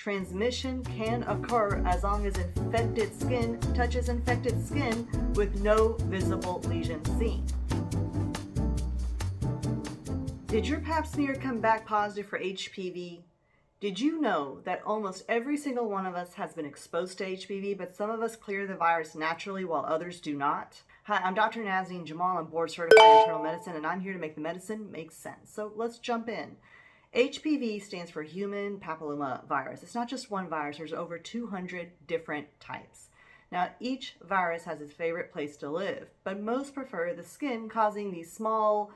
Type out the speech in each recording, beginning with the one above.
Transmission can occur as long as infected skin touches infected skin with no visible lesion seen. Did your pap smear come back positive for HPV? Did you know that almost every single one of us has been exposed to HPV, but some of us clear the virus naturally while others do not? Hi, I'm Dr. Jamal. I'm board certified in internal medicine, and I'm here to make the medicine make sense. So let's jump in. HPV stands for human papilloma virus. It's not just one virus, there's over 200 different types. Now, each virus has its favorite place to live, but most prefer the skin, causing these small,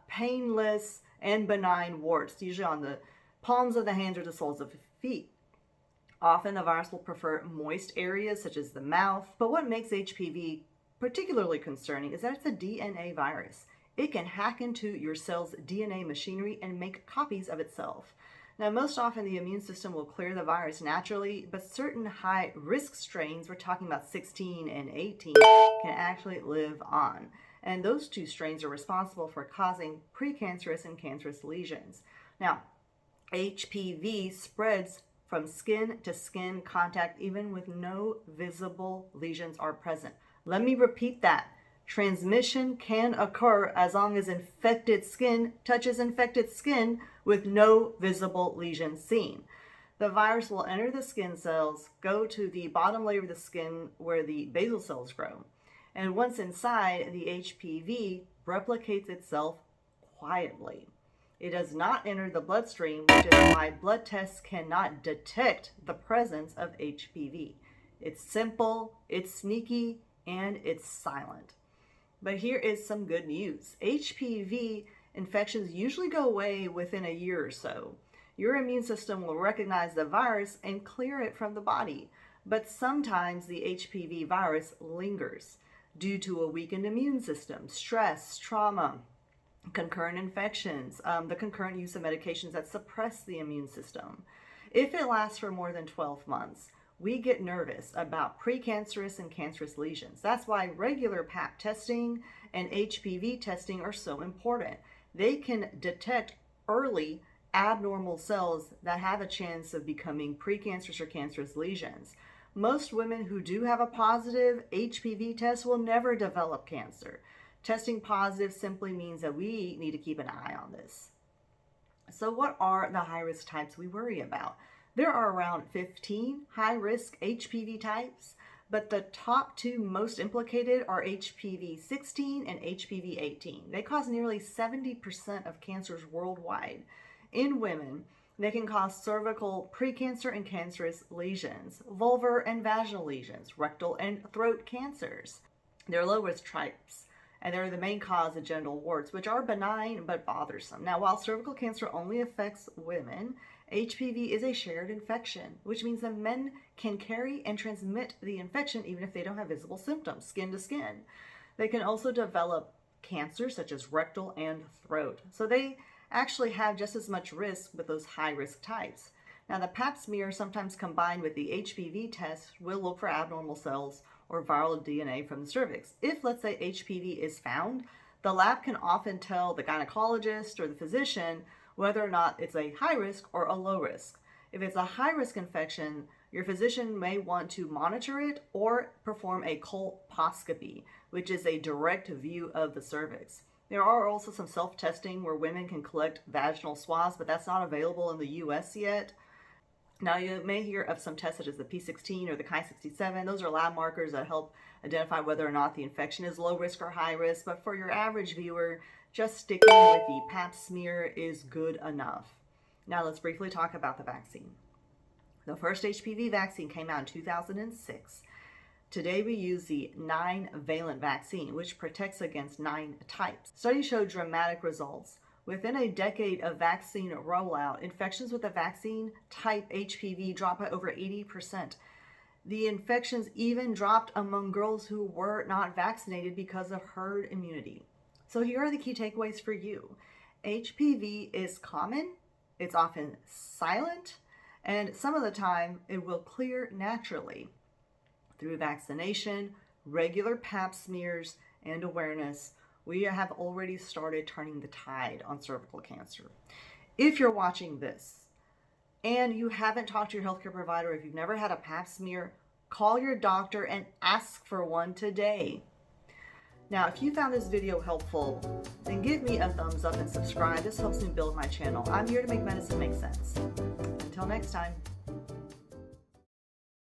painless, and benign warts, usually on the palms of the hands or the soles of the feet. Often the virus will prefer moist areas such as the mouth, but what makes HPV particularly concerning is that it's a DNA virus. It can hack into your cell's DNA machinery and make copies of itself. Now, most often the immune system will clear the virus naturally, but certain high-risk strains, we're talking about 16 and 18, can actually live on. And those two strains are responsible for causing precancerous and cancerous lesions. Now, HPV spreads from skin to skin contact even with no visible lesions are present. Let me repeat that. Transmission can occur as long as infected skin touches infected skin with no visible lesion seen. The virus will enter the skin cells, go to the bottom layer of the skin where the basal cells grow. And once inside, the HPV replicates itself quietly. It does not enter the bloodstream, which is why blood tests cannot detect the presence of HPV. It's simple, it's sneaky, and it's silent. But here is some good news. HPV infections usually go away within a year or so. Your immune system will recognize the virus and clear it from the body. But sometimes the HPV virus lingers due to a weakened immune system, stress, trauma, concurrent infections, the concurrent use of medications that suppress the immune system. If it lasts for more than 12 months, we get nervous about precancerous and cancerous lesions. That's why regular pap testing and HPV testing are so important. They can detect early abnormal cells that have a chance of becoming precancerous or cancerous lesions. Most women who do have a positive HPV test will never develop cancer. Testing positive simply means that we need to keep an eye on this. So what are the high-risk types we worry about? There are around 15 high-risk HPV types, but the top two most implicated are HPV 16 and HPV 18. They cause nearly 70% of cancers worldwide. In women, they can cause cervical precancer and cancerous lesions, vulvar and vaginal lesions, rectal and throat cancers. They're low-risk types, and they're the main cause of genital warts, which are benign but bothersome. Now, while cervical cancer only affects women, HPV is a shared infection, which means that men can carry and transmit the infection even if they don't have visible symptoms, skin to skin. They can also develop cancers such as rectal and throat. So they actually have just as much risk with those high-risk types. Now, the pap smear, sometimes combined with the HPV test, will look for abnormal cells or viral DNA from the cervix. If, let's say, HPV is found, the lab can often tell the gynecologist or the physician whether or not it's a high risk or a low risk. If it's a high risk infection, your physician may want to monitor it or perform a colposcopy, which is a direct view of the cervix. There are also some self-testing where women can collect vaginal swabs, but that's not available in the US yet. Now, you may hear of some tests such as the P16 or the Chi67. Those are lab markers that help identify whether or not the infection is low risk or high risk. But for your average viewer, just sticking with the pap smear is good enough. Now, let's briefly talk about the vaccine. The first HPV vaccine came out in 2006. Today, we use the 9-valent vaccine, which protects against 9 types. Studies show dramatic results. Within a decade of vaccine rollout, infections with the vaccine type HPV dropped by over 80%. The infections even dropped among girls who were not vaccinated because of herd immunity. So here are the key takeaways for you. HPV is common, it's often silent, and some of the time it will clear naturally through vaccination, regular pap smears, and awareness. We have already started turning the tide on cervical cancer. If you're watching this, and you haven't talked to your healthcare provider, if you've never had a pap smear, call your doctor and ask for one today. Now, if you found this video helpful, then give me a thumbs up and subscribe. This helps me build my channel. I'm here to make medicine make sense. Until next time.